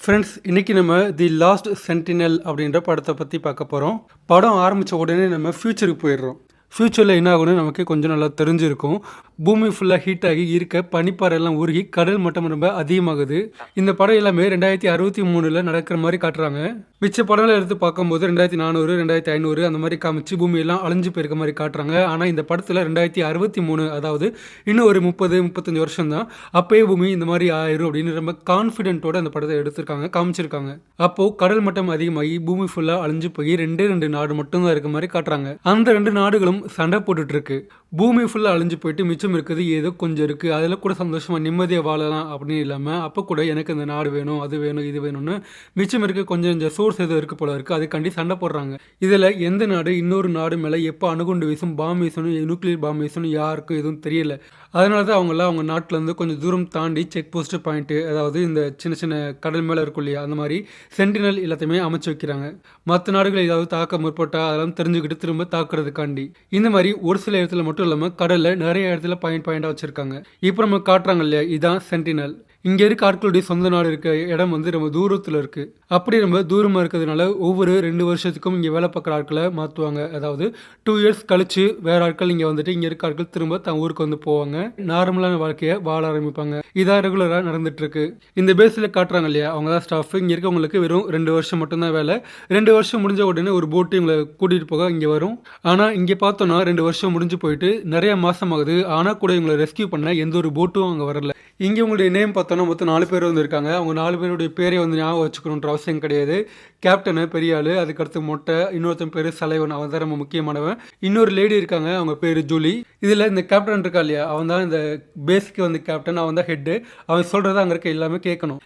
Friends, இன்னைக்கு நம்ம the last sentinel அப்படின்ற படத்தை பற்றி பார்க்க போகிறோம். படம் ஆரம்பித்த உடனே நம்ம ஃப்யூச்சருக்கு போயிடுறோம். ஃப்யூச்சரில் என்ன ஆகும்னு நமக்கு கொஞ்சம் நல்லா தெரிஞ்சிருக்கும். பூமி ஃபுல்லாக ஹீட் ஆகி இருக்க பனிப்பாறையெல்லாம் உருகி கடல் மட்டம் ரொம்ப அதிகமாகுது. இந்த படம் எல்லாமே 2063 நடக்கிற மாதிரி காட்டுறாங்க. மிச்ச படங்களை எடுத்து பார்க்கும்போது 2400 2500 அந்த மாதிரி காமிச்சு பூமியெல்லாம் அழிஞ்சு போயிருக்க மாதிரி காட்டுறாங்க. ஆனால் இந்த படத்தில் 2063, அதாவது இன்னும் ஒரு 30-35 வருஷம் தான், அப்பயே பூமி இந்த மாதிரி ஆயிரும் அப்படின்னு ரொம்ப கான்ஃபிடென்ட்டோட அந்த படத்தை எடுத்திருக்காங்க, காமிச்சிருக்காங்க. அப்போது கடல் மட்டம் அதிகமாகி பூமி ஃபுல்லாக அழிஞ்சு போய் ரெண்டு நாடு மட்டும்தான் இருக்க மாதிரி காட்டுறாங்க. அந்த 2 நாடுகளும் சண்டை போட்டுட்டு இருக்கு. பூமி ஃபுல்லாக அழிஞ்சு போயிட்டு மிச்சம் இருக்குது ஏதோ கொஞ்சம் இருக்குது, அதில் கூட சந்தோஷமாக நிம்மதியாக வாழலாம் அப்படின்னு இல்லாமல் அப்போ கூட எனக்கு இந்த நாடு வேணும், அது வேணும், இது வேணும்னு மிச்சம் இருக்க கொஞ்சம் சோர்ஸ் எதுவும் இருக்குது போல இருக்குது, அதுக்காண்டி சண்டை போடுறாங்க. இதில் எந்த நாடு இன்னொரு நாடு மேலே எப்போ அணுகுண்டு வீசும், பாம் வீசணும், நியூக்ளியர் பாம் வீசணும் யாருக்கும் எதுவும் தெரியல. அதனால தான் அவங்களாம் அவங்க நாட்டிலேருந்து கொஞ்சம் தூரம் தாண்டி செக் போஸ்ட் பாயிண்ட்டு, அதாவது இந்த சின்ன சின்ன கடல் மேலே இருக்கும் இல்லையா, அந்த மாதிரி சென்டினல் எல்லாத்தையுமே அமைச்சு வைக்கிறாங்க. மற்ற நாடுகள் ஏதாவது தாக்க முற்பட்டால் அதெல்லாம் தெரிஞ்சுக்கிட்டு திரும்ப தாக்குறதுக்காண்டி. இந்த மாதிரி ஒரு சில இடத்துல மட்டும் இல்லாமல் கடலில் நிறைய இடத்துல பாயிண்டாக வச்சுருக்காங்க. இப்போ நம்ம காட்டுறாங்க இல்லையா, இதுதான் சென்டினல். இங்கே இருக்க ஆட்களுடைய சொந்த நாடு இருக்க இடம் வந்து ரொம்ப தூரத்தில் இருக்குது. அப்படி ரொம்ப தூரமாக இருக்கிறதுனால ஒவ்வொரு 2 வருஷத்துக்கும் இங்கே வேலை பார்க்குற ஆட்களை மாற்றுவாங்க. அதாவது 2 இயர்ஸ் கழிச்சு வேறு ஆட்கள் இங்கே வந்துட்டு இங்கே இருக்க ஆட்கள் திரும்ப தன் ஊருக்கு வந்து போவாங்க, நார்மலான வாழ்க்கையை வாழ ஆரம்பிப்பாங்க. இதான் ரெகுலராக நடந்துட்டுருக்கு. இந்த பேஸில் காட்டுறாங்க இல்லையா, அவங்க தான் ஸ்டாஃப். இங்கே இருக்கவங்களுக்கு வெறும் 2 வருஷம் மட்டும்தான் வேலை. 2 வருஷம் முடிஞ்ச உடனே ஒரு போட்டு இவங்களை கூட்டிகிட்டு போக இங்கே வரும். ஆனால் இங்கே பார்த்தோன்னா 2 வருஷம் முடிஞ்சு போயிட்டு நிறைய மாதம் ஆகுது. ஆனால் கூட இவங்களை ரெஸ்கியூ பண்ண எந்த ஒரு போட்டும் அங்கே வரல. இங்கே உங்களுடைய நேம் பார்த்தோன்னா மொத்தம் 4 பேர் வந்துருக்காங்க. அவங்க 4 பேருடைய பேரை வந்து ஞாபகம் வச்சுக்கணுன்ற அவசியம் கிடையாது. கேப்டனு பெரிய ஆள், அதுக்கடுத்து மொட்டை, இன்னொருத்தன் பேர் சலைவன், அவன் தான் ரொம்ப முக்கியமானவன். இன்னொரு லேடி இருக்காங்க, அவங்க பேர் ஜூலி. இதில் இந்த கேப்டன் இருக்கா இல்லையா, அவன் தான் இந்த பேஸுக்கு வந்து கேப்டன், அவன் தான் ஹெட்டு. அவன் சொல்கிறத அங்கே இருக்க எல்லாமே கேட்கணும்.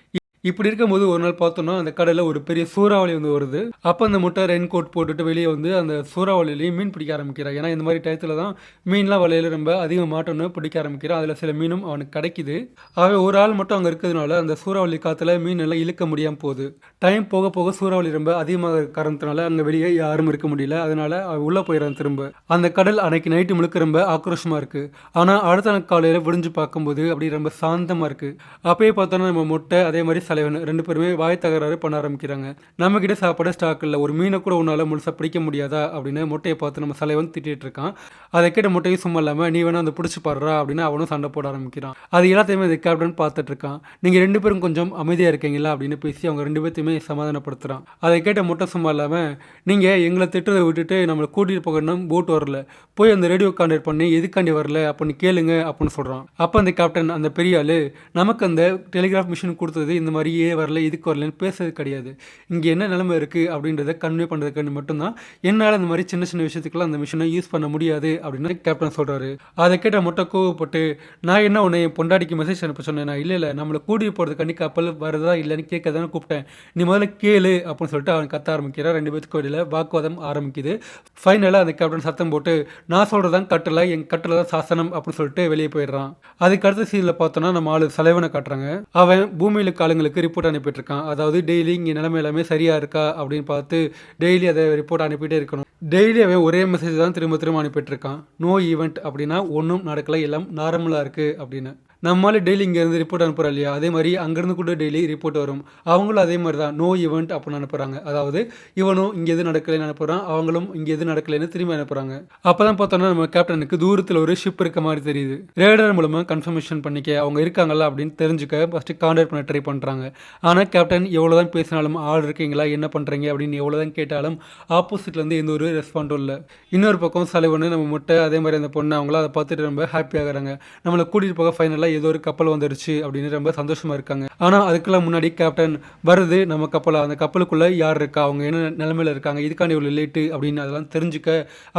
இப்படி இருக்கும்போது ஒரு நாள் பார்த்தோன்னா அந்த கடலில் ஒரு பெரிய சூறாவளி வந்து வருது. அப்போ அந்த முட்டை ரெயின் கோட் போட்டுட்டு வெளியே வந்து அந்த சூறாவளியிலையும் மீன் பிடிக்க ஆரம்பிக்கிறான். ஏன்னா இந்த மாதிரி டயத்தில் தான் மீன்லாம் வலையில் ரொம்ப அதிகம் மாட்டோன்னு பிடிக்க ஆரம்பிக்கிறான். அதில் சில மீனும் அவனுக்கு கிடைக்குது. அவன் ஒரு ஆள் மட்டும் அங்கே இருக்கிறதுனால அந்த சூறாவளி காற்றுல மீன் எல்லாம் இழுக்க முடியாமல் போகுது. டைம் போக போக சூறாவளி ரொம்ப அதிகமாக காரணத்தினால அங்கே வெளியே யாரும் இருக்க முடியல. அதனால அவன் உள்ளே போயிடறான் திரும்ப. அந்த கடல் அன்னைக்கு நைட்டு முழுக்க ரொம்ப ஆக்ரோஷமாக இருக்குது. ஆனால் அடுத்த நாள் காலையில் விடிஞ்சு பார்க்கும்போது அப்படி ரொம்ப சாந்தமாக இருக்குது. அப்பயே பார்த்தோன்னா நம்ம முட்டை அதே மாதிரி சலைவன் 2 பேருமே வாய் தகராறு பண்ண ஆரம்பிக்கிறாங்க. நம்ம கிட்ட சாப்பாடு ஸ்டாக் இல்லை, ஒரு மீனை கூட உன்னால முழுசாக பிடிக்க முடியாதா அப்படின்னு முட்டையை பார்த்து நம்ம சலைவன் திட்டிகிட்டு இருக்கான். அதை கேட்ட முட்டையும் சும்மா இல்லாமல் நீ வேணா அந்த பிடிச்சி பாடுறா அப்படின்னு அவனும் சண்டை போட ஆரம்பிக்கிறான். அது எல்லாத்தையுமே இந்த கேப்டன் பார்த்துட்டு இருக்கான். நீங்கள் 2 பேரும் கொஞ்சம் அமைதியாக இருக்கீங்களா அப்படின்னு பேசி அவங்க 2 பேர்த்தையுமே சமாதானப்படுத்துகிறான். அதை கேட்ட முட்டை சும்மா இல்லாமல் நீங்கள் எங்களை திட்டுறதை விட்டுட்டு நம்மளை கூட்டிகிட்டு போகணும், போட் வரல, போய் அந்த ரேடியோ கான்டாக்ட் பண்ணி எதுக்காண்டி வரல அப்படின்னு கேளுங்க அப்படின்னு சொல்கிறான். அப்போ அந்த கேப்டன், அந்த பெரிய ஆள், நமக்கு அந்த டெலிகிராஃப் மிஷின் கொடுத்தது இந்த மாதிரி வரல இதுக்கு வரலன்னு பேசுறது கிடையாது, இங்கே என்ன நிலைமை இருக்குது அப்படின்றத கன்வே பண்ணுறதுக்கு மட்டும்தான் என்னால் அந்த மாதிரி சின்ன சின்ன விஷயத்துக்குலாம் அந்த மிஷினை யூஸ் பண்ண முடியாது அப்படின்னு கேப்டன் சொல்கிறாரு. அதை கேட்ட முட்டை கோவப்பட்டு, நான் என்ன உன்னை என் பொண்டாடிக்கு மெசேஜ் அனுப்ப சொன்னேன், நான் இல்லை நம்மளை கூட்டிகிட்டு போகிறதுக்காண்டி கப்பல் வருதா இல்லைன்னு கேட்க தானே கூப்பிட்டேன், நீ முதல்ல கேளு அப்படின்னு சொல்லிட்டு அவன் கத்த ஆரம்பிக்கிறான். 2 பேத்துக்கு இடையில வாக்குவாதம் ஆரம்பிக்குது. ஃபைனலாக அந்த கேப்டன் சத்தம் போட்டு, நான் சொல்கிறதான் கட்டளை, என் கட்டளை தான் சாசனம் அப்படின்னு சொல்லிட்டு வெளியே போயிடுறான். அதுக்கு அடுத்த சீனில் பார்த்தோன்னா நம்ம ஆளு சலைவனை காட்டுறாங்க. அவன் பூமியில் ஆளுங்களுக்கு ரிப்போர்ட் அனுப்பிட்டு இருக்கான். அதாவது டெய்லி இங்கே நிலைமை எல்லாமே சரியா இருக்கா அப்படின்னு பார்த்து டெய்லி அதை ரிப்போர்ட் அனுப்பிட்டே இருக்கணும். டெய்லி அவன் ஒரே மெசேஜ் தான் திரும்ப திரும்ப அனுப்பிட்டு இருக்கான். நோ ஈவெண்ட் அப்படின்னா ஒன்றும் நடக்கல, எல்லாம் நார்மலாக இருக்கு அப்படின்னு. நம்மளால டெய்லி இங்கேருந்து ரிப்போர்ட் அனுப்புகிறோம் இல்லையா, அதே மாதிரி அங்கேருந்து கூட டெய்லி ரிப்போர்ட் வரும். அவங்களும் அதே மாதிரி தான் நோ ஈவெண்ட் அப்படின்னு அனுப்புகிறாங்க. அதாவது இவனும் இங்கே எது நடக்கலைன்னு அனுப்புகிறான், அவங்களும் இங்கே எது நடக்கலைன்னு திரும்பி அனுப்புகிறாங்க. அப்போ தான் பார்த்தோன்னா நம்ம கேப்டனுக்கு தூரத்தில் ஒரு ஷிப் இருக்க மாதிரி தெரியுது. ரேடர் மூலமாக கன்ஃபர்மேஷன் பண்ணிக்க அவங்க இருக்காங்களா அப்படின்னு தெரிஞ்சுக்க ஃபஸ்ட்டு கான்டாக்ட் பண்ண ட்ரை பண்ணுறாங்க. ஆனால் கேப்டன் எவ்வளோ தான் பேசினாலும் ஆள் இருக்கீங்களா, என்ன பண்ணுறீங்க அப்படின்னு எவ்வளோ தான் கேட்டாலும் ஆப்போசிட்லேருந்து எந்த ஒரு ரெஸ்பாண்டும் இல்லை. இன்னொரு பக்கம் சலைவனு நம்ம முட்டை அதே மாதிரி அந்த பொண்ணு அவங்கள அதை பார்த்துட்டு ரொம்ப ஹாப்பி ஆகிறாங்க. நம்மளை கூட்டிகிட்டு போக ஃபைனலாக ஏதோ ஒரு கப்பல் வந்துருச்சு அப்படின்னு ரொம்ப சந்தோஷமா இருக்காங்க. ஆனால் அதுக்கெல்லாம் முன்னாடி கேப்டன், வருது நம்ம கப்பலா, அந்த கப்பலுக்குள்ள யார் இருக்கா, அவங்க என்ன நிலைமையில இருக்காங்க, இதுக்காண்டி இவ்வளோ லேட்டு அப்படின்னு அதெல்லாம் தெரிஞ்சுக்க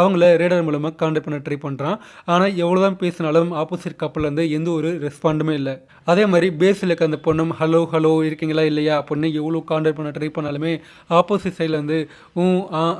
அவங்கள ரேடர் மூலமாக கான்டாக்ட் பண்ண ட்ரை பண்ணுறான். ஆனால் எவ்வளோதான் பேசினாலும் ஆப்போசிட் கப்பல்லேருந்து எந்த ஒரு ரெஸ்பாண்டுமே இல்லை. அதே மாதிரி பேஸில் இருக்க அந்த பொண்ணும் ஹலோ ஹலோ இருக்கீங்களா இல்லையா அப்படின்னு எவ்வளோ கான்டாக்ட் பண்ண ட்ரை பண்ணாலுமே ஆப்போசிட் சைடில் வந்து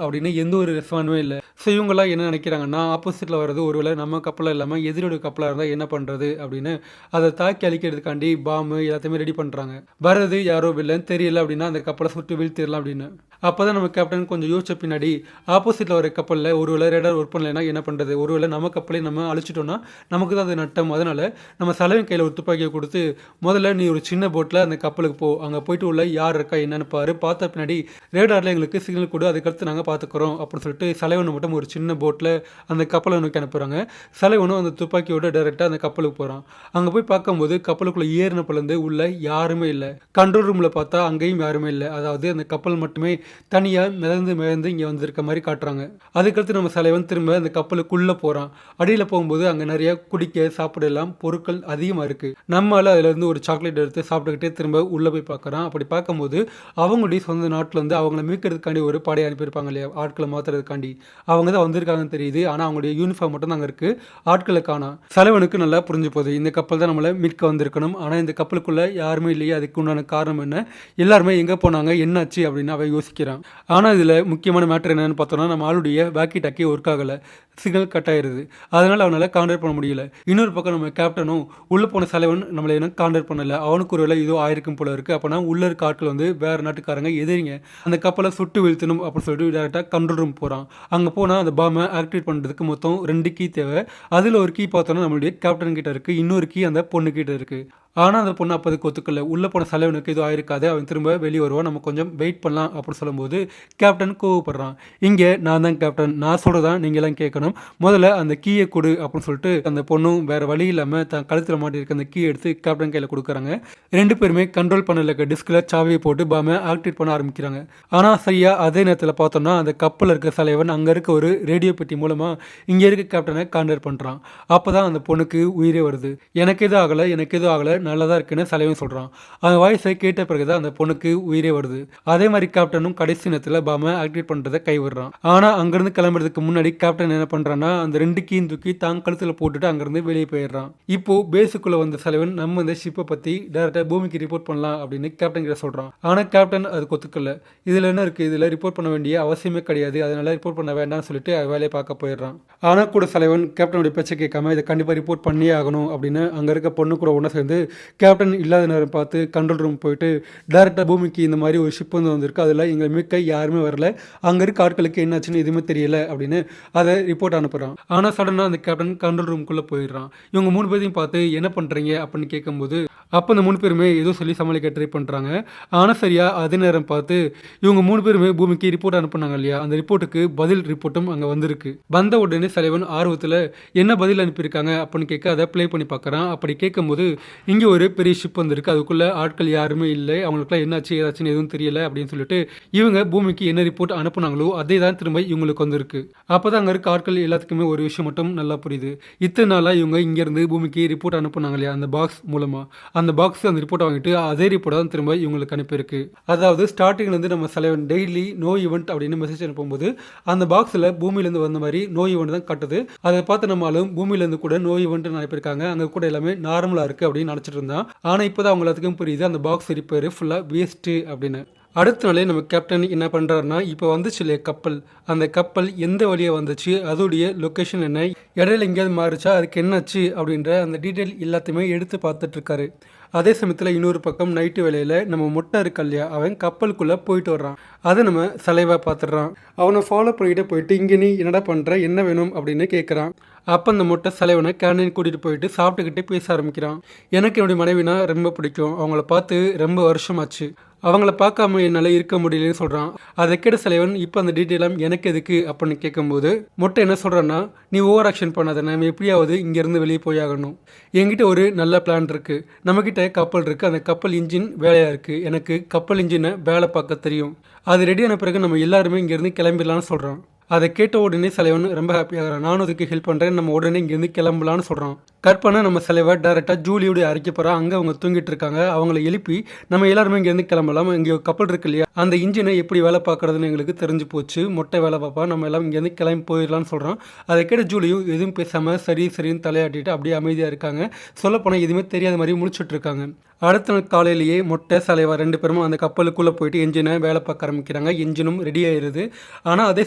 அப்படின்னு எந்த ஒரு ரெஸ்பாண்டுமே இல்லை. ஸோ இவங்கெல்லாம் என்ன நினைக்கிறாங்கன்னா, ஆப்போசிட்டில் வர்றது ஒருவேளை நம்ம கப்பலாக இல்லாமல் எதிரோட கப்பலாக இருந்தால் என்ன பண்ணுறது அப்படின்னு அதை தாக்கி அழிக்கிறதுக்காண்டி பாம்பு எல்லாத்தையுமே ரெடி பண்ணுறாங்க. வர்றது யாரோ இல்லைன்னு தெரியல அப்படின்னா அந்த கப்பலை சுட்டு வீழ்த்திடலாம் அப்படின்னு. அப்போ தான் நம்ம கேப்டன் கொஞ்சம் யோசிச்ச பின்னாடி ஆப்போசிட்டில் வர கப்பலில் ஒருவேளை ரேடார் ஒர்க் பண்ணலைன்னா என்ன பண்ணுறது, ஒருவேளை நம்ம கப்பலை நம்ம அழிச்சிட்டோம்னா நமக்கு தான் அது நட்டம். அதனால் நம்ம சலவன் கையில் ஒரு துப்பாக்கியை கொடுத்து முதல்ல நீ ஒரு சின்ன போட்டில் அந்த கப்பலுக்கு போ, அங்கே போயிட்டு உள்ள யார் இருக்கா என்னன்னு பாரு, பார்த்த பின்னாடி ரேடாரில் எங்களுக்கு சிக்னல் கொடு, அதுக்கடுத்து நாங்கள் பார்த்துக்குறோம் அப்படின்னு சொல்லிட்டு சலைவனை மட்டும் ஒரு சின்ன போட்டில் அந்த கப்பலை நோக்கி அனுப்புகிறாங்க. சலைவனும் அந்த துப்பாக்கியோட டைரெக்டாக அந்த கப்பலுக்கு போகிறான். அங்கே போய் பார்க்கும்போது கப்பலுக்குள்ளே ஏறினப்பலேருந்து உள்ள யாருமே இல்லை. கண்ட்ரோல் ரூமில் பார்த்தா அங்கேயும் யாருமே இல்லை. அதாவது அந்த கப்பல் மட்டுமே தனியாக மிதந்து இங்கே வந்திருக்க மாதிரி காட்டுறாங்க. அதுக்கடுத்து நம்ம சலைவன் திரும்ப அந்த கப்பலுக்குள்ளே போகிறான். அடியில் போகும்போது அங்கே நிறைய குடிக்க சாப்பிட எல்லாம் பொருட்கள் அதிகமாக இருக்குது. நம்மளால் அதுலேருந்து ஒரு சாக்லேட் எடுத்து சாப்பிட்டுக்கிட்டே திரும்ப உள்ளே போய் பார்க்குறான். அப்படி பார்க்கும்போது அவங்களுடைய சொந்த நாட்டிலேருந்து அவங்கள மீட்கிறதுக்காண்டி ஒரு படையை அனுப்பியிருப்பாங்க இல்லையா, ஆட்களை மாற்றுறதுக்காண்டி. அவங்க தான் வந்திருக்காங்கன்னு தெரியுது. ஆனால் அவங்களுடைய யூனிஃபார்ம் மட்டும் தான் அங்கே இருக்குது, ஆட்களை காணோம். சலைவனுக்கு நல்லா புரிஞ்சு போகுது, இந்த கப்பல் தான் நம்மளை மீட்க வந்திருக்கணும். ஆனால் இந்த கப்பலுக்குள்ளே யாருமே இல்லையே, அதுக்கு உண்டான காரணம் என்ன, எல்லாருமே எங்கே போனாங்க, என்னாச்சு அப்படின்னு அவன் யோசிக்கிறான். ஆனால் இதில் முக்கியமான மேட்டர் என்னன்னு பார்த்தோன்னா, நம்ம ஆளுடைய வாக்கி டாக்கி ஒர்க் ஆகலை, சிக்னல் கட் ஆயிடுது. அதனால் அவனால் கான்டாக்ட் பண்ண முடியல. இன்னொரு பக்கம் நம்ம கேப்டனும் உள்ளே போன சலைவன் நம்மளை என்ன கான்டாக்ட் பண்ணலை, அவனுக்கு ஒரு வேலை ஏதோ ஆயிருக்கும் போல இருக்குது. அப்போனா உள்ளே இருக்க ஆட்கள் வந்து வேறு நாட்டுக்காரங்க எதிரிங்க, அந்த கப்பலை சுட்டு வீழ்த்தணும் அப்படின்னு சொல்லிட்டு டேரெக்டாக கண்ட்ரோல் ரூம் போகிறான். அங்கே போனால் அந்த பாம்பை ஆக்டிவேட் பண்ணுறதுக்கு மொத்தம் 2 கீ தேவை. அதில் ஒரு கீ பார்த்தோன்னா நம்மளுடைய கேப்டன் கிட்ட இருக்குது, இன்னொரு கீ அந்த பொண்ணு கிட்ட இருக்குது. ஆனால் அந்த பொண்ணு அப்போதுக்கு ஒத்துக்கல. உள்ளே போன சலைவனுக்கு எதுவும் ஆயிருக்காது, அவன் திரும்ப வெளியே வருவான், நம்ம கொஞ்சம் வெயிட் பண்ணலாம் அப்படின்னு சொல்லும்போது கேப்டன் கோவப்படுறான். இங்கே நான் தான் கேப்டன், நான் சொல்கிறதான் நீங்களாம் கேட்கணும், முதல்ல அந்த கீயை கொடு அப்படின்னு சொல்லிட்டு அந்த பொண்ணும் வேறு வழி இல்லாமல் தன் கழுத்தில் மாட்டியிருக்க அந்த கீயை எடுத்து கேப்டன் கையில் கொடுக்குறாங்க. 2 பேருமே கண்ட்ரோல் பண்ணல டிஸ்கில் சாவியை போட்டு பாமை ஆக்டிவேட் பண்ண ஆரம்பிக்கிறாங்க. ஆனால் சரியா அதே நேரத்தில் பார்த்தோம்னா அந்த கப்பலில் இருக்க சலைவன் அங்கே இருக்க ஒரு ரேடியோ பெட்டி மூலமாக இங்கே இருக்க கேப்டனை கான்டாக்ட் பண்ணுறான். அப்போ தான் அந்த பொண்ணுக்கு உயிரே வருது. எனக்கு எதுவும் ஆகலை, நல்லா தான் இருக்குன்னு சலைவன் சொல்கிறான். அந்த வாய்ஸை கேட்ட பிறகு தான் அந்த பொண்ணுக்கு உயிரே வருது. அதே மாதிரி கேப்டனும் கடைசி நேரத்தில் பாமை ஆக்டிவேட் பண்ணுறதை கைவிடுறான். ஆனால் அங்கேருந்து கிளம்புறதுக்கு முன்னாடி கேப்டன் என்ன பண்ணுறான்னா அந்த 2 கீயும் தூக்கி தான் கழுத்தில் போட்டுட்டு அங்கேருந்து வெளியே போயிடுறான். இப்போ பேஸுக்குள்ளே வந்த சலைவன் நம்ம இந்த ஷிப்பை பற்றி டேரெக்டாக பூமிக்கு ரிப்போர்ட் பண்ணலாம் அப்படின்னு கேப்டன் கிட்ட சொல்கிறான். ஆனால் கேப்டன் அது ஒத்துக்கல. இதில் என்ன இருக்குது, இதில் ரிப்போர்ட் பண்ண வேண்டிய அவசியமே கிடையாது, அதனால ரிப்போர்ட் பண்ண வேண்டாம்னு சொல்லிட்டு வேலையை பார்க்க போயிடுறான். ஆனால் கூட சலைவன் கேப்டனுடைய பேச்சை கேட்காம இதை கண்டிப்பாக ரிப்போர்ட் பண்ணியே ஆகணும் அப்படின்னு அங்கே இருக்க பொண்ணு கூட ஒன்று சேர்ந்து கேப்டன் இல்லாத நேரம் பார்த்து கண்ட்ரோல் ரூம் போயிட்டு டேரெக்டாக பூமிக்கு இந்த மாதிரி ஒரு ஷிப் வந்து வந்திருக்கு, அதில் எங்களை மீட்க யாருமே வரல, அங்கே இருக்க ஆட்களுக்கு என்னாச்சுன்னு எதுவுமே தெரியல அப்படின்னு அதை ரிப்போர்ட் அனுப்புகிறான். ஆனால் சடனாக அந்த கேப்டன் கண்ட்ரோல் ரூம்குள்ளே போயிடுறான். இவங்க 3 பேரையும் பார்த்து என்ன பண்ணுறீங்க அப்படின்னு கேட்கும்போது அப்போ அந்த 3 பேருமே ஏதோ சொல்லி சமாளிக்க ட்ரை பண்ணுறாங்க. ஆனால் சரியாக அதே நேரம் பார்த்து இவங்க 3 பேருமே பூமிக்கு ரிப்போர்ட் அனுப்புனாங்க இல்லையா, அந்த ரிப்போர்ட்டுக்கு பதில் ரிப்போர்ட்டும் அங்கே வந்திருக்கு. வந்த உடனே சலைவன் ஆர்வத்தில் என்ன பதில் அனுப்பியிருக்காங்க அப்படின்னு கேட்க அதை ப்ளே பண்ணி பார்க்குறான். அப்படி கேட்கும்போது இங்கே ஒரு பெரிய ஷிப் வந்திருக்கு, அதுக்குள்ளே ஆட்கள் யாருமே இல்லை, அவங்களுக்குலாம் என்னாச்சு ஏதாச்சுன்னு எதுவும் தெரியல அப்படின்னு சொல்லிட்டு இவங்க பூமிக்கு என்ன ரிப்போர்ட் அனுப்புனாங்களோ அதே தான் திரும்ப இவங்களுக்கு வந்திருக்கு. அப்போ தான் அங்கே இருக்க ஆட்கள் எல்லாத்துக்குமே ஒரு விஷயம் மட்டும் நல்லா புரியுது. இத்தனை நாளாக இவங்க இங்கேருந்து பூமிக்கு ரிப்போர்ட் அனுப்புனாங்க இல்லையா அந்த பாக்ஸ் மூலமாக, அந்த பாக்ஸ் அந்த ரிப்போர்ட்டை வாங்கிட்டு அதே ரிப்போர்ட்டை தான் திரும்ப இவங்களுக்கு அனுப்பியிருக்கு. அதாவது ஸ்டார்டிங்லேருந்து நம்ம சலைவன் டெய்லி நோ ஈவெண்ட் அப்படின்னு மெசேஜ் அனுப்பும்போது அந்த பாக்ஸில் பூமியிலேருந்து வந்த மாதிரி நோ ஈவெண்ட் தான் காட்டுது. அதை பார்த்து நம்மளும் பூமியிலேருந்து கூட நோ ஈவெண்ட் அனுப்பியிருக்காங்க, அங்கே கூட எல்லாமே நார்மலாக இருக்குது அப்படின்னு நினச்சிட்டு இருந்தான். ஆனால் இப்போ தான் அவங்க எல்லாத்துக்கும் புரியுது அந்த பாக்ஸ் ரிப்பேர் ஃபுல்லாக வேஸ்ட்டு அப்படின்னு. அடுத்த நாளே நம்ம கேப்டன் என்ன பண்ணுறாருன்னா, இப்போ வந்துச்சு இல்லையா கப்பல், அந்த கப்பல் எந்த வழியாக வந்துச்சு, அதோடைய லொக்கேஷன் என்ன, இடையில எங்கேயாவது மாறிச்சா, அதுக்கு என்னாச்சு அப்படின்ற அந்த டீட்டெயில் எல்லாத்தையுமே எடுத்து பார்த்துட்ருக்காரு. அதே சமயத்தில் இன்னொரு பக்கம் நைட்டு வேலையில் நம்ம முட்டை இருக்கா இல்லையா, அவன் கப்பலுக்குள்ளே போயிட்டு வர்றான். அதை நம்ம சலைவாக பார்த்துடுறான். அவனை ஃபாலோ பண்ணிக்கிட்டே போயிட்டு இங்கே நீ என்னடா பண்ணுற, என்ன வேணும் அப்படின்னு கேட்குறான். அப்போ அந்த முட்டை சலைவனை கேண்டீன் கூட்டிகிட்டு போயிட்டு சாப்பிட்டுக்கிட்டே பேச ஆரம்பிக்கிறான். எனக்கு என்னுடைய மனைவினா ரொம்ப பிடிக்கும், அவங்கள பார்த்து ரொம்ப வருஷமாச்சு, அவங்கள பார்க்காம என்னால் இருக்க முடியலன்னு சொல்கிறான். அதை கேட்ட சலைவன் இப்போ அந்த டீட்டெயிலாம் எனக்கு எதுக்கு அப்படின்னு கேட்கும்போது முட்டை என்ன சொல்கிறான்னா, நீ ஓவர் ஆக்ஷன் பண்ணாத, நம்ம எப்படியாவது இங்கேருந்து வெளியே போய் ஆகணும், என்கிட்ட ஒரு நல்ல பிளான் இருக்குது, நம்மக்கிட்ட கப்பல் இருக்குது, அந்த கப்பல் இன்ஜின் வேலையாக இருக்குது, எனக்கு கப்பல் இன்ஜினை வேலை பார்க்க தெரியும், அது ரெடியான பிறகு நம்ம எல்லாருமே இங்கேருந்து கிளம்பிடலான்னு சொல்கிறான். அதை கேட்ட உடனே சலைவன் ரொம்ப ஹாப்பியாகிறான். நானும் அதுக்கு ஹெல்ப் பண்ணுறேன், நம்ம உடனே இங்கேருந்து கிளம்பலான்னு சொல்கிறான். கட் பண்ண நம்ம சலைவர் டேரெக்டாக ஜூலியோட அரைக்க போகிறா. அங்கே அவங்க தூங்கிட்டு இருக்காங்க. அவங்கள எழுப்பி நம்ம எல்லாருமே இங்கேருந்து கிளம்பலாம், இங்கே கப்பல் இருக்கு இல்லையா, அந்த இன்ஜினை எப்படி வேலை பார்க்குறதுன்னு எங்களுக்கு தெரிஞ்சு போச்சு, மொட்டை வேலை பார்ப்பா, நம்ம எல்லாம் இங்கேருந்து கிளம்பி போயிடலான்னு சொல்கிறான். அதை கேட்ட ஜூலியும் எதுவும் பேசாமல் சரின்னு தலையாட்டிட்டு அப்படியே அமைதியாக இருக்காங்க. சொல்லப்போனால் எதுவுமே தெரியாத மாதிரி முழிச்சுட்டு இருக்காங்க. அடுத்த நாள் காலையிலேயே மொட்டை சலைவர் 2 பேரும் அந்த கப்பலுக்குள்ளே போயிட்டு என்ஜினை வேலை பார்க்க ஆரம்பிக்கிறாங்க. என்ஜினும் ரெடி ஆயிடுது. ஆனால் அதே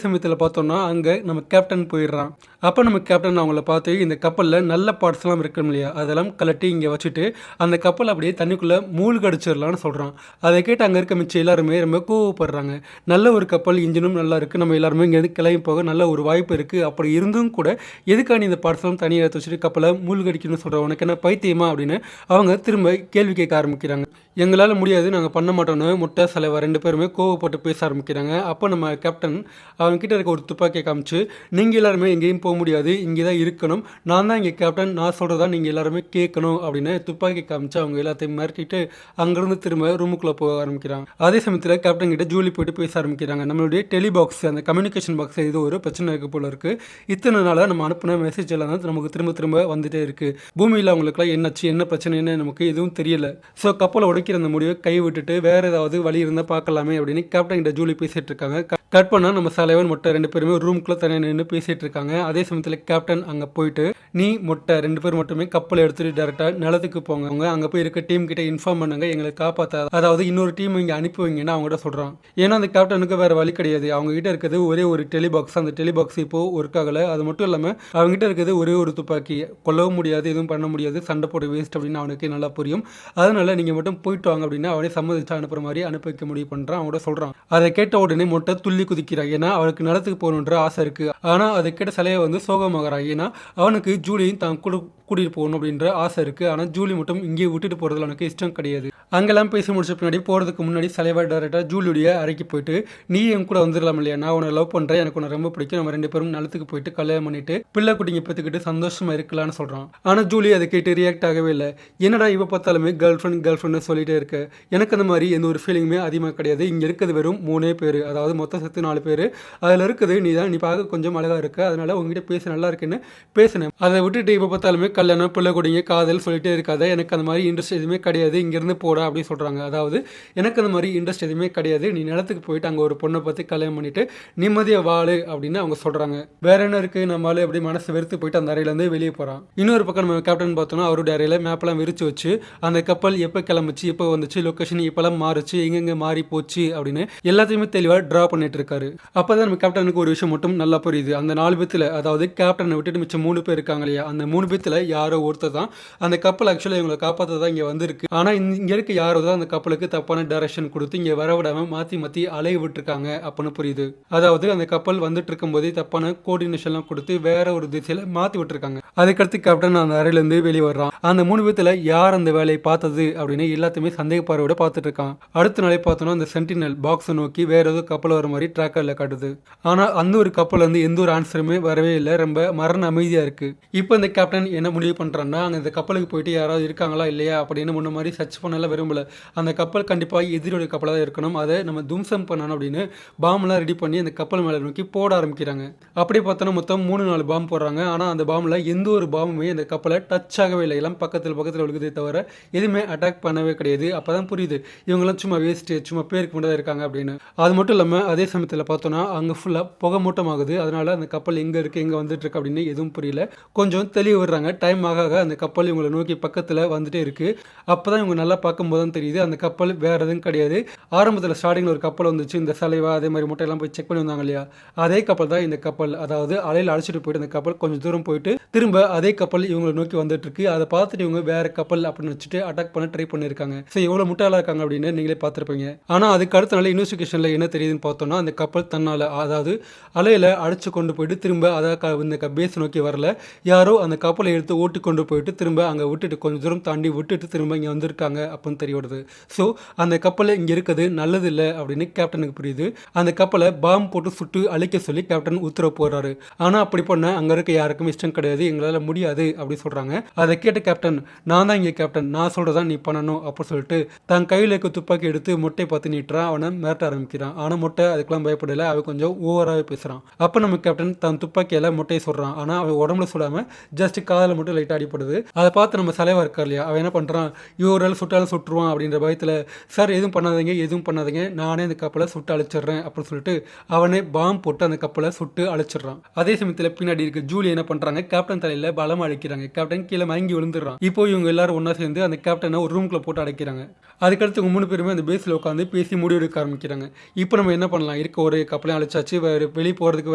சமயத்தில் பார்த்தோம்னா அங்கே நம்ம கேப்டன் போயிடுறான். அப்போ நம்ம கேப்டன் அவங்கள பார்த்து இந்த கப்பலில் நல்ல பார்ட்ஸ் பார்ட்ஸ்லாம் இருக்கும் இல்லையா, அதெல்லாம் கழட்டி இங்கே வச்சுட்டு அந்த கப்பல் அப்படியே தண்ணிக்குள்ளே மூழ்கடிச்சிடலான்னு சொல்கிறான். அதை கேட்டு அங்கே இருக்க மிச்சம் எல்லாருமே ரொம்ப கோவப்படுறாங்க. நல்ல ஒரு கப்பல், இன்ஜினும் நல்லா இருக்குது, நம்ம எல்லாருமே இங்கேருந்து கிளம்பி போக நல்ல ஒரு வாய்ப்பு இருக்குது, அப்படி இருந்தும் கூட எதுக்காக நீ இந்த பார்ட்ஸ்லாம் தனியாக எடுத்து வச்சுட்டு கப்பலை மூழ்கடிக்கணும்னு சொல்கிற, உனக்கு என்ன பைத்தியமா அப்படின்னு அவங்க திரும்ப கேள்வி கேட்க ஆரம்பிக்கிறாங்க. எங்களால் முடியாது, நாங்கள் பண்ண மாட்டோம்னு முட்டை தலைவர் 2 பேருமே கோவப்பட்டு பேச ஆரம்பிக்கிறாங்க. அப்போ நம்ம கேப்டன் அவங்ககிட்ட இருக்க ஒரு துப்பாக்கியை காமிச்சு, நீங்கள் எல்லாருமே எங்கேயும் போக முடியாது, இங்கே தான் இருக்கணும், நான் தான் இங்கே கேப்டன், நான் சொல்கிறதா நீங்கள் எல்லாருமே கேட்கணும் அப்படின்னு துப்பாக்கி காமிச்சு அவங்க எல்லாத்தையும் மிரட்டிட்டு அங்கேருந்து திரும்ப ரூமுக்குள்ளே போக ஆரம்பிக்கிறாங்க. அதே சமயத்தில் கேப்டன் கிட்ட ஜூலி போயிட்டு பேச ஆரம்பிக்கிறாங்க. நம்மளுடைய டெலிபாக்ஸ், அந்த கம்யூனிகேஷன் பாக்ஸ் இது ஒரு பிரச்சனை இருக்குது போல இருக்குது, இத்தனை நாளாக நம்ம அனுப்பின மெசேஜ் எல்லாம் தான் நமக்கு திரும்ப திரும்ப வந்துட்டே இருக்குது, பூமியில் அவங்களுக்குலாம் என்னாச்சு, என்ன பிரச்சனைன்னு நமக்கு எதுவும் தெரியல, ஸோ கப்பலை உடைக்கிற அந்த முடிவை கை விட்டுட்டு வேறு ஏதாவது வழி இருந்தால் பார்க்கலாமே அப்படின்னு கேப்டன் கிட்ட ஜூலி பேசிகிட்டு இருக்காங்க. கட் பண்ணால் நம்ம தலைவன் மொட்டை 2 பேருமே ஒரு ரூம்குள்ளே தனியாக நின்று பேசிகிட்டு இருக்காங்க. அதே சமயத்தில் கேப்டன் அங்கே போயிட்டு, நீ மொட்டை 2 பேர் மட்டுமே கப்பலை எடுத்துகிட்டு டேரெக்டாக நிலத்துக்கு போங்க, அவங்க அங்கே போய் இருக்க டீம் கிட்ட இன்ஃபார்ம் பண்ணுங்க, எங்களை காப்பாற்ற, அதாவது இன்னொரு டீம் இங்கே அனுப்பி வைங்கன்னு அவங்ககிட்ட சொல்கிறான். ஏன்னா அந்த கேப்டனுக்கு வேறு வழி கிடையாது, அவங்ககிட்ட இருக்கிறது ஒரே ஒரு டெலிபாக்ஸ், அந்த டெலிபாக்ஸ் இப்போது ஒர்க் ஆகலை, அது மட்டும் இல்லாமல் அவங்ககிட்ட இருக்கிறது ஒரே ஒரு துப்பாக்கி, கொல்லவும் முடியாது, எதுவும் பண்ண முடியாது, சண்டை போட வேஸ்ட் அப்படின்னு அவனுக்கு நல்லா புரியும். அதனால் நீங்கள் மட்டும் போயிட்டு வாங்க அப்படின்னு அவனே சம்மதிச்சு அனுப்புகிற மாதிரி அனுப்பி வைக்க முடிவு பண்ணுறான். அவனோட சொல்கிறான். அதை கேட்ட உடனே மொட்டை துள்ளி குதிக்கிறான். ஏன்னா அவருக்கு நிலத்துக்கு போகணுன்ற ஆசை இருக்குது. ஆனால் அதை கேட்ட சிலையை வந்து சோகமாகறான். ஏன்னா அவனுக்கு ஜூலியும் தான் கூட்டிகிட்டு போகணும் அப்படின்ற ஆசை இருக்குது. ஆனால் ஜூலி மட்டும் இங்கேயே விட்டுட்டு போகிறதுல அவனுக்கு இஷ்டம் கிடையாது. அங்கெல்லாம் பேசி முடிச்ச பின்னாடி போகிறதுக்கு முன்னாடி தலைவர் டேரக்டாக ஜூலியுடைய அறைக்கு போயிட்டு, நீ என் கூட வந்துடலாம் இல்லையா, நான் உன்னை லவ் பண்ணுறேன், எனக்கு உன்னை ரொம்ப பிடிக்கும், நம்ம 2 பேரும் நிலத்துக்கு போயிட்டு கல்யாணம் பண்ணிட்டு பிள்ளை குட்டிங்க பெற்றுக்கிட்டு சந்தோஷமாக இருக்கலாம்னு சொல்கிறான். ஆனால் ஜூலி அதை கேட்டு ரியாக்ட் ஆகவே இல்லை. என்னடா இப்போ பார்த்தாலுமே கேர்ள் ஃப்ரெண்ட் சொல்லிட்டே இருக்க, எனக்கு அந்த மாதிரி எந்த ஒரு ஃபீலிங்குமே அதிகமாக கிடையாது, இங்கே இருக்கிறது வெறும் 3 பேர், அதாவது மொத்தம் சேர்த்து 4 பேர், அதில் இருக்குது நீ தான், நீ பார்க்க கொஞ்சம் அழகாக இருக்க, அதனால் உங்ககிட்ட பேச நல்லா இருக்குன்னு பேசினேன், அதை விட்டுட்டு இப்போ பார்த்தாலுமே கல்யாணம் பிள்ளை குடிங்க காதல் சொல்லிட்டே இருக்காத, எனக்கு அந்த மாதிரி இன்ட்ரெஸ்ட் எதுவுமே கிடையாது, இங்கேருந்து போட அப்படின்னு சொல்கிறாங்க. அதாவது எனக்கு அந்த மாதிரி இன்ட்ரெஸ்ட் எதுவுமே கிடையாது, நீ நிலத்துக்கு போயிட்டு அங்கே ஒரு பொண்ணை பார்த்து கல்யாணம் பண்ணிட்டு நிம்மதியாக வாழு அப்படின்னு அவங்க சொல்கிறாங்க. வேற என்ன இருக்குது, நம்மளால எப்படி மனசு வெறுத்து போயிட்டு அந்த அறையிலேருந்து வெளியே போகிறான். இன்னொரு பக்கம் நம்ம கேப்டன் பார்த்தோன்னா அவருடைய அறையில் மேப்பெல்லாம் விரிச்சு வச்சு அந்த கப்பல் எப்போ கிளம்பிச்சு, எப்போ வந்துச்சு, லொக்கேஷன் இப்போலாம் மாறுச்சு, எங்கெங்கே மாறி போச்சு அப்படின்னு எல்லாத்தையுமே தெளிவாக ட்ரா பண்ணிட்டு இருக்காரு. அப்போ தான் நம்ம கேப்டனுக்கு ஒரு விஷயம் மட்டும் நல்லா புரியுது. அந்த 4 பேத்தில், அதாவது கேப்டனை விட்டுட்டு மிச்சம் 3 பேர் இருக்காங்க இல்லையா, அந்த 3 பேத்தில் யாரோ ஒருத்தர் தான் அந்த கப்பல் ஆக்சுவலாக இவங்களை காப்பாற்ற தான் இங்கே வந்திருக்கு. ஆனால் இங்கே இருக்க யாரோ தான் அந்த கப்பலுக்கு தப்பான டைரக்ஷன் கொடுத்து இங்கே வரவிடாமல் மாற்றி அலைய விட்டுருக்காங்க அப்படின்னு புரியுது. அதாவது அந்த கப்பல் வந்துட்டு இருக்கும் போதே தப்பான கோஆர்டினேஷன்லாம் கொடுத்து வேற ஒரு திசையில் மாற்றி விட்டுருக்காங்க. அதுக்கடுத்து கேப்டன் அந்த அறையிலேருந்து வெளியே வர்றான். அந்த 3 பேத்தில் யார் அந்த வேலையை பார்த்தது அப்படின்னு எல்லாத்தையுமே சந்தேகப்பாரோட பார்த்துட்டு இருக்கான். அடுத்த நாளே பார்த்தோன்னா அந்த சென்டினல் பாக்ஸை நோக்கி வேற ஏதோ கப்பல் வர மாதிரி ட்ராக்கரில் காட்டுது. ஆனால் அந்த ஒரு கப்பல் வந்து எந்த ஒரு ஆன்சருமே வரவே இல்லை, ரொம்ப மரண அமைதியாக இருக்குது. இப்போ இந்த கேப்டன் என்ன முடிவு பண்ணுறான்னா, அங்கே இந்த கப்பலுக்கு போயிட்டு யாராவது இருக்காங்களா இல்லையா அப்படின்னு முன்ன மாதிரி சர்ச் பண்ணலாம் விரும்பல. அந்த கப்பல் கண்டிப்பாக எதிரோட கப்பலாக தான் இருக்கணும், அதை நம்ம தும்சம் பண்ணணும் அப்படின்னு பாம்லாம் ரெடி பண்ணி அந்த கப்பல் மேலே நோக்கி போட ஆரம்பிக்கிறாங்க. அப்படியே பார்த்தோன்னா மொத்தம் 3-4 பாம் போடுறாங்க. ஆனால் அந்த பாம்பில் எந்த ஒரு பாம்புமே அந்த கப்பலை டச் ஆகவே இல்லை, எல்லாம் பக்கத்தில் விழுகுதே தவிர எதுவுமே அட்டாக் பண்ணவே கிடையாது. அப்போ தான் புரியுது இவங்கெல்லாம் சும்மா வேஸ்ட்டு, சும்மா பேருக்கு மட்டும் தான் இருக்காங்க அப்படின்னு. அது மட்டும் இல்லாமல் அதே சமயத்தில் பார்த்தோன்னா அங்கே ஃபுல்லாக புகை மூட்டம் ஆகுது. அதனால அந்த கப்பல் எங்கே இருக்குது, எங்கே வந்துட்டு இருக்கு அப்படின்னு எதுவும் புரியல. கொஞ்சம் தெளிவு விடுறாங்க. டைம் ஆக அந்த கப்பல் இவங்களை நோக்கி பக்கத்தில் வந்துட்டே இருக்குது. அப்போ தான் இவங்க நல்லா பார்க்கும்போது தான் தெரியுது அந்த கப்பல் வேறு எதுவும் கிடையாது. ஆரம்பத்தில் ஸ்டார்டிங்கில் ஒரு கப்பல் வந்துச்சு, இந்த சலைவா அதே மாதிரி முட்டையெல்லாம் போய் செக் பண்ணி வந்தாங்க இல்லையா, அதே கப்பல் தான் இந்த கப்பல். அதாவது அலையில் அழைச்சிட்டு போயிட்டு அந்த கப்பல் கொஞ்சம் தூரம் போயிட்டு திரும்ப அதே கப்பல் இவங்களை நோக்கி வந்துட்டு இருக்கு. அதை பார்த்துட்டு இவங்க வேற கப்பல் அப்படின்னு வச்சுட்டு அட்டாக் பண்ண ட்ரை பண்ணியிருக்காங்க. ஸோ எவ்வளோ முட்டாளாக இருக்காங்க அப்படின்னு நீங்களே பார்த்துருப்பீங்க. ஆனால் அதுக்கு அடுத்த நாள் இன்வெஸ்டிகேஷனில் என்ன தெரியுதுன்னு பார்த்தோம்னா, அந்த கப்பல் தன்னால், அதாவது அலையில் அழைச்சி கொண்டு போயிட்டு திரும்ப அதாவது இந்த பேஸ் நோக்கி வரல, யாரோ அந்த கப்பலை எடுத்து ஓட்டி கொண்டு போயிட்டு திரும்ப அங்கே விட்டுட்டு கொஞ்சம் தூரம் தாண்டி விட்டுட்டு திரும்ப இங்கே வந்திருக்காங்க அப்படின்னு தெரிய வருது. ஸோ அந்த கப்பலை இங்கே இருக்கிறது நல்லது இல்லை அப்படின்னு கேப்டனுக்கு புரியுது. அந்த கப்பலை பாம்பு போட்டு சுட்டு அழிக்க சொல்லி கேப்டன் உத்தரவு போடுறாரு. ஆனால் அப்படி பண்ண அங்கே இருக்க யாருக்கும் இஷ்டம் கிடையாது, எங்களால் முடியாது அப்படி சொல்கிறாங்க. அதை கேட்ட கேப்டன், நான் தான் இங்கே கேப்டன், நான் சொல்கிறதான் நீ பண்ணணும் அப்படின்னு சொல்லிட்டு தன் கையில் இருக்க துப்பாக்கி எடுத்து மொட்டை பார்த்து நீட்டுறான். அவனை மிரட்ட ஆரம்பிக்கிறான். ஆனால் மொட்டை அதுக்கெல்லாம் பயப்படலை, அவன் கொஞ்சம் ஓவராகவே பேசுகிறான். அப்போ நம்ம கேப்டன் தன் துப்பாக்கியால் மொட்டையை சொல்கிறான். ஆனால் அவன் உடம்புல சுடாமல் ஜஸ்ட் காதில் மட்டும் லைட்டாக அடிப்படுது. அதை பார்த்து நம்ம தலைவா இருக்கா இல்லையா, அவன் என்ன பண்ணுறான், இவரால் சுட்டாலும் சுட்டுருவான் அப்படின்ற பயத்தில், சார் எதுவும் பண்ணாதீங்க, நானே அந்த கப்பலை சுட்டு அழிச்சிடுறேன் அப்படின்னு சொல்லிட்டு அவனே பாம்பு போட்டு அந்த கப்பலை சுட்டு அழிச்சிடுறான். அதே சமயத்தில் பின்னாடி இருக்க ஜூலி என்ன பண்ணுறாங்க, கேப்டன் தலையில் பலமாக அடிக்கிறாங்க. கேப்டன் கீழே மயங்கி விழுந்துடுறான். இப்போ இவங்க எல்லாரும் ஒன்றா சேர்ந்து அந்த கேப்டனை ஒரு ரூம்குள்ளே போட்டு அடைக்கிறாங்க. அதுக்கடுத்து 3 பேருமே அந்த பேஸில் உட்காந்து பேசி முடிவெடுக்க ஆரம்பிக்கிறாங்க. இப்போ நம்ம என்ன பண்ணலாம், இருக்க ஒரு கப்பலையும் அழிச்சாச்சு, வேறு வெளியே போகிறதுக்கு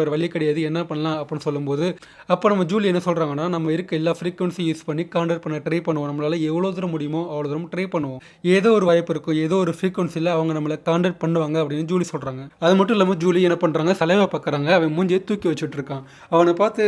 வேறு வழி கிடையாது, என்ன பண்ணலாம் அப்படின்னு சொல்லும்போது அப்போ நம்ம ஜூலி என்ன சொல்கிறாங்கன்னா, நம்ம இருக்க எல்லா ஃப்ரீக்வன்சி யூஸ் பண்ணி கான்டாக்ட் பண்ண ட்ரை பண்ணுவோம். நம்மளால எவ்வளோ தூரம் முடியுமோ அவ்வளோ தூரம் ட்ரை பண்ணுவோம். ஏதோ ஒரு வாய்ப்பு இருக்கும், ஏதோ ஒரு ஃப்ரீக்வன்சியில் அவங்க நம்மளை கான்டாக்ட் பண்ணுவாங்க அப்படின்னு ஜூலி சொல்கிறாங்க. அது மட்டும் இல்லாமல் ஜூலி என்ன பண்ணுறாங்க, சலைவா பார்க்குறாங்க. அவன் மூஞ்சியை தூக்கி வச்சுட்டு இருக்கான். அவனை பார்த்து,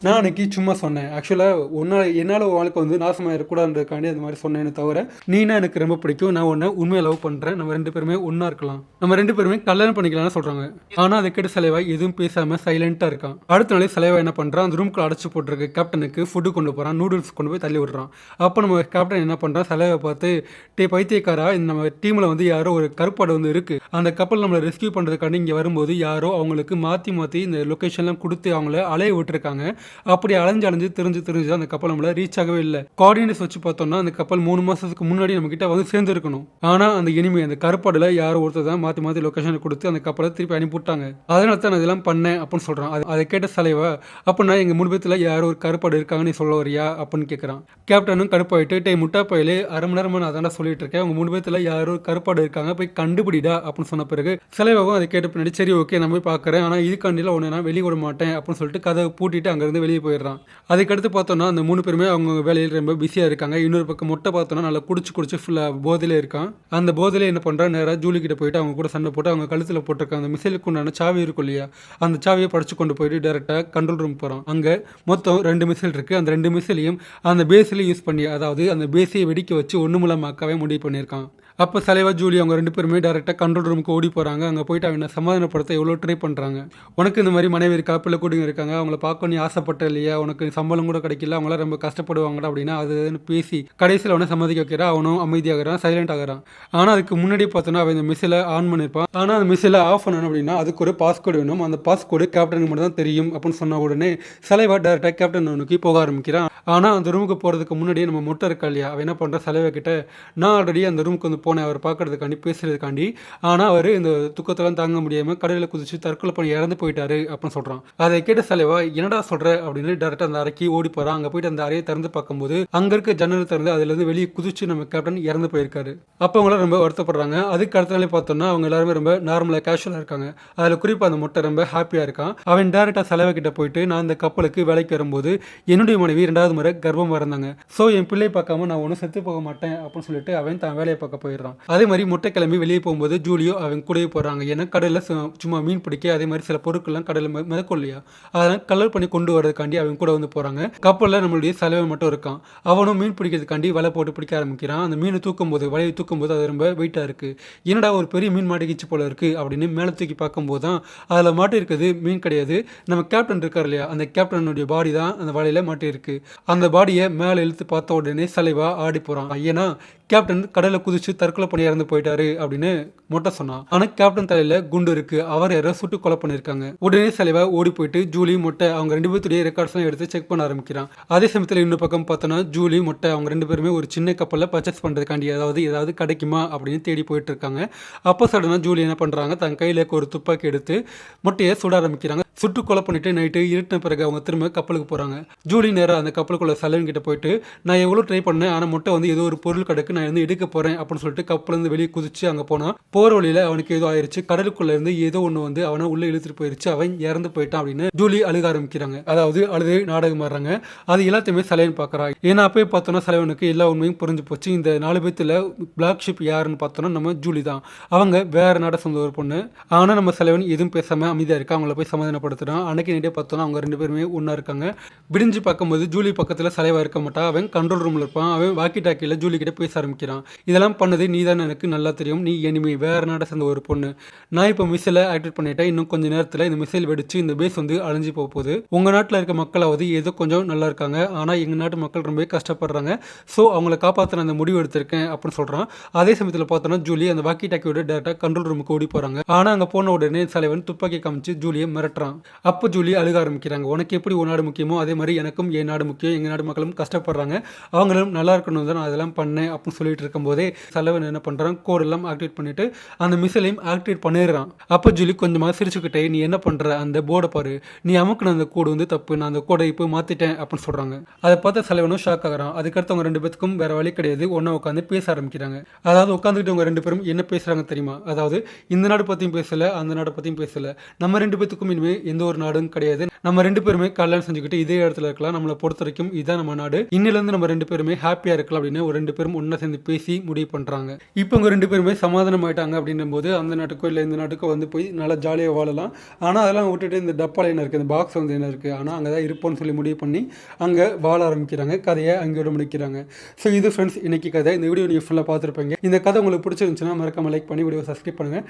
நான் அன்னைக்கு சும்மா சொன்னேன், ஆக்சுவலாக என்னால் வாழ்க்கை வந்து நாசமாக இருக்கக்கூடாதுன்றதுக்காண்டி அந்த மாதிரி சொன்னேன்னு தவிர, நீனா எனக்கு ரொம்ப பிடிக்கும், நான் உன்னை உண்மையை லவ் பண்ணுறேன், நம்ம 2 பேருமே ஒன்றா இருக்கலாம், நம்ம 2 பேருமே கல்யாணம் பண்ணிக்கலாம்னு சொல்கிறாங்க. ஆனால் அதை கேட்டு சலைவா எதுவும் பேசாமல் சைலண்ட்டாக இருக்கான். அடுத்த நாளே சலைவா என்ன பண்ணுறான், அந்த ரூம்குள்ள அடைச்சி போட்டிருக்கு கேப்டனுக்கு ஃபுட்டு கொண்டு போகிறான், நூடுல்ஸ் கொண்டு போய் தள்ளி விடுறான். அப்போ நம்ம கேப்டன் என்ன பண்ணுறான், சலைவை பார்த்து, பைத்தியக்காரா, இந்த நம்ம டீமில் வந்து யாரோ ஒரு கருப்பாடு வந்து இருக்குது, அந்த கப்பல் நம்மளை ரெஸ்கியூ பண்ணுறதுக்காண்டி இங்கே வரும்போது யாரோ அவங்களுக்கு மாற்றி மாற்றி இந்த லொக்கேஷன்லாம் கொடுத்து அவங்கள அலைய விட்டுருக்காங்க. அப்படி அலைஞ்சு தெரிஞ்சு அந்த கப்பல் நம்மள ரீச் ஆகவே இல்லை. கோஆர்டினேட்ஸ் வச்சு பார்த்தோம்னா அந்த கப்பல் 3 மாதத்துக்கு முன்னாடி நம்ம கிட்ட வந்து சேர்ந்துருக்கணும். ஆனால் அந்த இனிமே அந்த கருப்பாடில் யாரோ ஒருத்தர் தான் மாற்றி லொக்கேஷனை கொடுத்து அந்த கப்பலை திருப்பி அனுப்பிவிட்டாங்க. அதனால தான் நான் இதெல்லாம் பண்ணேன் அப்படின்னு சொல்கிறான். அதை கேட்ட சலைவா, அப்படின்னா எங்கள் 3 பேத்துல யாரோ ஒரு கருப்பாடு இருக்காங்கன்னு நீ சொல்ல வரியா அப்படின்னு கேட்குறான். கேப்டனும் கருப்பாயிட்டு, முட்டா பயிலே, அரை மணி நேரமாக நான் அதான் சொல்லிட்டு இருக்கேன், உங்கள் 3 பேத்துல யாரோ ஒரு கருப்பாடு இருக்காங்க, போய் கண்டுபிடிடா அப்படின்னு சொன்ன பிறகு சலைவாவும் அதை கேட்ட பின்னாடி, சரி ஓகே நான் போய் பார்க்குறேன், ஆனால் இதுக்காண்டியில் ஒன்று நான் வெளியே விட மாட்டேன் அப்படின்னு சொல்லிட்டு கதவை பூட்டிட்டு அங்கேருந்து வெளியே போயிடுறான். அதுக்கடுத்து பார்த்தோம்னா அந்த 3 பேருமே அவங்க வேலையில் ரொம்ப பிஸியாக இருக்காங்க. இன்னொரு பக்கம் மொட்டை பார்த்தோன்னா நல்லா குடிச்சு ஃபுல்லாக போதையிலே இருக்கான். அந்த போதையில என்ன பண்ணுறான், நேராக ஜூலி கிட்ட போயிட்டு அவங்க கூட சண்டை போட்டு அவங்க கழுத்தில் போட்டிருக்காங்க அந்த மிசைலுக்கு உண்டான சாவி இருக்கும் இல்லையா, அந்த சாவியை படிச்சு கொண்டு போயிட்டு டேரெக்டாக கண்ட்ரோல் ரூம் போகிறான். அங்கே மொத்தம் 2 மிசைல் இருக்குது. அந்த 2 மிசைலையும் அந்த பேஸ்லேயும் யூஸ் பண்ணி, அதாவது அந்த பேஸையை வெடிக்க வச்சு ஒன்றுமில்லாமக்காவே முடிவு பண்ணியிருக்கான். அப்போ சலைவா ஜூலி அவங்க 2 பேருமே டேரெக்டாக கண்ட்ரோல் ரூமுக்கு ஓடி போகிறாங்க. அங்கே போயிட்டு அவனை சமாதானப்படுத்த எவ்வளோ ட்ரை பண்ணுறாங்க. உனக்கு இந்த மாதிரி மனைவி இருக்கா, பிள்ளை கூட்டிங்க இருக்காங்க, அவங்கள பார்க்க நீ ஆசைப்பட்ட இல்லையா, உனக்கு சம்பளம் கூட கிடைக்கல, அவங்களாம் ரொம்ப கஷ்டப்படுவாங்கடா அப்படின்னா அதுன்னு பேசி கடைசியில் அவனை சம்மதிக்க வைக்கிறான். அவனும் அமைதியாகிறான், சைலண்ட் ஆகிறான். ஆனால் அதுக்கு முன்னாடி பார்த்தோன்னா அவன் இந்த மிஸ்ஸில் ஆன் பண்ணியிருப்பான். ஆனால் அந்த மிஸ்ஸில் ஆஃப் பண்ணணும் அப்படின்னா அதுக்கு ஒரு பாஸ்கோடு வேணும். அந்த பாஸ்கோடு கேப்டனுக்கு மட்டும் தான் தெரியும் அப்படின்னு சொன்ன உடனே சலைவா டேரெக்டாக கேப்டன் நோக்கி போக ஆரம்பிக்கிறான். ஆனால் அந்த ரூமுக்கு போகிறதுக்கு முன்னாடியே நம்ம மொட்டை இருக்கா இல்லையா, அவன் என்ன பண்ணுறான், சலைவா கிட்ட, நான் ஆல்ரெடி அந்த ரூமுக்கு வந்து போனேன் அவர் பார்க்கறதுக்காண்டி பேசுறதுக்காண்டி, ஆனால் அவர் இந்த துக்கத்தெல்லாம் தாங்க முடியாமல் கடலில் குதிச்சு தற்கொலை பண்ணி இறந்து போயிட்டாரு அப்படின்னு சொல்கிறான். அதை கேட்ட சலைவா, என்னடா சொல்கிற அப்படின்னு டேரெக்டாக அந்த அறைக்கு ஓடி போகிறான். அங்கே போயிட்டு அந்த அறையை திறந்து பார்க்கும்போது அங்கே இருக்க ஜன்னல் திறந்து அதுலேருந்து வெளியே குதிச்சு நம்ம கேப்டன் இறந்து போயிருக்காரு. அப்போ அவங்களாம் ரொம்ப வருத்தப்படுறாங்க. அதுக்கு அடுத்த நாளே பார்த்தோம்னா அவங்க எல்லாருமே ரொம்ப நார்மலாக கேஷுவலாக இருக்காங்க. அதில் குறிப்பாக அந்த மொட்டை ரொம்ப ஹாப்பியாக இருக்கான். அவன் டேரெக்டாக சலைவா கிட்ட போயிட்டு, நான் இந்த கப்பலுக்கு வேலைக்கு வரும்போது என்னுடைய மனைவி 2வது முறை கர்ப்பமாக இருந்தாங்க, ஸோ என் பிள்ளை பார்க்காம நான் ஒன்றும் செத்து போக மாட்டேன் அப்படின்னு சொல்லிட்டு அவன் தான் வேலையை பார்க்க போயிடுறான். அதே மாதிரி முட்டை கிளம்பி வெளியே போகும்போது ஜூலியோ அவன் கூடவே போகிறாங்க. ஏன்னா கடலில் சும்மா மீன் பிடிக்க அதே மாதிரி சில பொருட்கள்லாம் கடலில் மிதக்கும் இல்லையா, அதெல்லாம் கலர் பண்ணி கொண்டு வரதுக்காண்டி அவன் கூட வந்து போகிறாங்க. கப்பலில் நம்மளுடைய சலைவன் மட்டும் இருக்கான். அவனும் மீன் பிடிக்கிறதுக்காண்டி வலை போட்டு பிடிக்க ஆரம்பிக்கிறான். அந்த மீனை வலையை தூக்கும்போது அது ரொம்ப வெயிட்டாக இருக்குது. என்னடா ஒரு பெரிய மீன் மாட்டிக்கிச்சு போல இருக்குது அப்படின்னு மேலே தூக்கி பார்க்கும்போது தான் அதில் மாட்டி இருக்குது மீன் கிடையாது, நம்ம கேப்டன் இருக்கார் இல்லையா, அந்த கேப்டனுடைய பாடி தான் அந்த வலையில் மாட்டி இருக்கு. அந்த பாடியை மேலே இழுத்து பார்த்த உடனே சலைவா ஆடி போகிறான். ஏன்னா கேப்டன் கடலில் குதிச்சு தற்கொலை பண்ணி இறந்து போயிட்டாரு அப்படின்னு மொட்டை சொன்னான். ஆனால் கேப்டன் தலையில குண்டு இருக்கு, அவர் யாரோ சுட்டு கொலை பண்ணியிருக்காங்க. உடனே சலைவா ஓடி போயிட்டு ஜூலி மொட்டை அவங்க 2 பேருடைய ரெக்கார்ட்ஸ்லாம் எடுத்து செக் பண்ண ஆரம்பிக்கிறான். அதே சமயத்தில் இன்னொரு பக்கம் பார்த்தோன்னா ஜூலி மொட்டை அவங்க 2 பேருமே ஒரு சின்ன கப்பலில் பர்ச்சேஸ் பண்ணுறதுக்காண்டி ஏதாவது கிடைக்குமா அப்படின்னு தேடி போயிட்டு இருக்காங்க. அப்போ சடனாக ஜூலி என்ன பண்ணுறாங்க, தன் கையில் ஒரு துப்பாக்கி எடுத்து மொட்டையை சுட ஆரம்பிக்கிறாங்க. சுட்டு கொலை பண்ணிட்டு நைட்டு இருட்டின பிறகு அவங்க திரும்ப கப்பலுக்கு போகிறாங்க. ஜூலி நேராக அந்த கப்பலுக்குள்ள சலைவன் கிட்ட போயிட்டு, நான் எவ்வளோ ட்ரை பண்ணேன், ஆனால் மொட்டை வந்து ஏதோ ஒரு பொருள் கிடக்கு, நான் வந்து எடுக்க போகிறேன் அப்படின்னு சொல்லிட்டு கப்பலேருந்து வெளியே குதிச்சு அங்கே போனால் போகிற வழியில் அவனுக்கு ஏதோ ஆயிடுச்சு, கடலுக்குள்ளே இருந்து ஏதோ ஒன்று வந்து அவனை உள்ளே இழுத்துட்டு போயிடுச்சு, அவன் இறந்து போயிட்டான் அப்படின்னு ஜூலி அழுக ஆரம்பிக்கிறாங்க. அதாவது அழுது நாடகம் ஆடுறாங்க. அது எல்லாத்தையுமே சலைவன் பார்க்குறா. ஏன்னா அப்பயே பார்த்தோன்னா சலைவனுக்கு எல்லா உண்மையும் புரிஞ்சு போச்சு. இந்த 4 பேத்துல பிளாக் ஷிப் யாருன்னு பார்த்தோன்னா நம்ம ஜூலி தான். அவங்க வேற நாட சொந்த ஒரு பொண்ணு. ஆனால் நம்ம சலைவன் எதுவும் பேசாமல் அமைதியாக இருக்கா. அவங்கள போய் சமாதானப்படுத்துறான். அன்னைக்கு நைட்டே பார்த்தோன்னா அவங்க 2 பேருமே ஒன்றா இருக்காங்க. விடிஞ்சு பார்க்கும்போது ஜூலி பக்கத்தில் சலைவா இருக்க மாட்டான். அவன் கண்ட்ரோல் ரூமில் இருப்பான். அவன் வாக்கி டாக்கியில் ஜூலி கிட்ட பேச ஆரம்பிக்கிறான். இதெல்லாம் பண்ணது நீ தான், எனக்கு நல்லா தெரியும், நீ எனிமே வேற நாட சேர்ந்த ஒரு பொண்ணு, நான் இப்போ மிசைலை ஆக்டிவேட் பண்ணிட்டேன், இன்னும் கொஞ்சம் நேரத்தில் இந்த மிசைல் வெடிச்சு இந்த பேஸ் வந்து அழிஞ்சு போகுது. உங்கள் நாட்டில் இருக்க மக்களாவது ஏதோ கொஞ்சம் நல்லா இருக்காங்க, ஆனால் எங்கள் நாட்டு மக்கள் ரொம்ப கஷ்டப்படுறாங்க, ஸோ அவங்கள காப்பாற்றின அந்த முடிவு எடுத்திருக்கேன் அப்படின்னு சொல்கிறான். அதே சமயத்தில் பார்த்தோன்னா ஜூலி அந்த வாக்கி டாக்கியோட டேரக்டாக கண்ட்ரோல் ரூமுக்கு ஓடி போகிறாங்க. ஆனால் அங்கே போன உடனே சலைவன் துப்பாக்கி காமிச்சு ஜூலியை மிரட்டுறான். அப்போ ஜூலி அழுக ஆரம்பிக்கிறாங்க. உனக்கு எப்படி ஒரு நாடு முக்கியமோ அதே மாதிரி எனக்கும் என் நாடு முக்கியம், எங்கள் நாடு மக்களும் கஷ்டப்படுறாங்க, அவங்களும் நல்லா இருக்கணும் தான் நான் அதெல்லாம் பண்ணேன் அப்படின்னு சொல்லிட்டு இருக்கும்போதே சலைவன் தலைவன் என்ன பண்ணுறான், கோட் எல்லாம் ஆக்டிவேட் பண்ணிட்டு அந்த மிசைலையும் ஆக்டிவேட் பண்ணிடுறான். அப்போ ஜூலி கொஞ்சமாக சிரிச்சுக்கிட்டே, நீ என்ன பண்ணுற, அந்த போர்டை பாரு, நீ அமுக்குன அந்த கோடு வந்து தப்பு, நான் அந்த கோடை இப்போ மாற்றிட்டேன் அப்படின்னு சொல்கிறாங்க. அதை பார்த்த தலைவனும் ஷாக் ஆகிறான். அதுக்கடுத்து அவங்க 2 பேத்துக்கும் வேற வழி கிடையாது, ஒன்றா உட்காந்து பேச ஆரம்பிக்கிறாங்க. அதாவது உட்காந்துக்கிட்டு அவங்க 2 பேரும் என்ன பேசுகிறாங்க தெரியுமா, அதாவது இந்த நாடு பற்றியும் பேசலை, அந்த நாடை பற்றியும் பேசலை, நம்ம 2 பேத்துக்கும் இனிமேல் எந்த ஒரு நாடும் கிடையாது, நம்ம 2 பேருமே கல்யாணம் செஞ்சுக்கிட்டு இதே இடத்துல இருக்கலாம், நம்மளை பொறுத்த வரைக்கும் இதுதான் நம்ம நாடு, இன்னிலேருந்து நம்ம 2 பேருமே ஹாப்பியாக இருக்கலாம் அப்படின்னு ஒரு 2 பேரும் ஒன்றா சேர்ந்து பேசி முடிவு பண்ணுறாங்க. இப்போ அவங்க 2 பேருமே சமாதானம் ஆயிட்டாங்க அப்படின்னும் போது அந்த நாட்டுக்கோ இல்லை இந்த நாட்டுக்கோ வந்து போய் நல்லா ஜாலியாக வாழலாம். ஆனால் அதெல்லாம் விட்டுட்டு இந்த டப்பால் என்ன இருக்குது, இந்த பாக்ஸ் வந்து என்ன இருக்குது, ஆனால் அங்கே தான் இருப்போம்னு சொல்லி முடிவு பண்ணி அங்கே வாழ ஆரம்பிக்கிறாங்க. கதையை அங்கேயோட முடிக்கிறாங்க. ஸோ இது ஃப்ரெண்ட்ஸ் இன்னைக்கு கதை. இந்த வீடியோ நீங்கள் ஃபுல்லாக பார்த்துருப்பீங்க. இந்த கதை உங்களுக்கு பிடிச்சிருந்துச்சுன்னா மறக்காம லைக் பண்ணி வீடியோ சப்ஸ்கிரைப் பண்ணுங்கள்.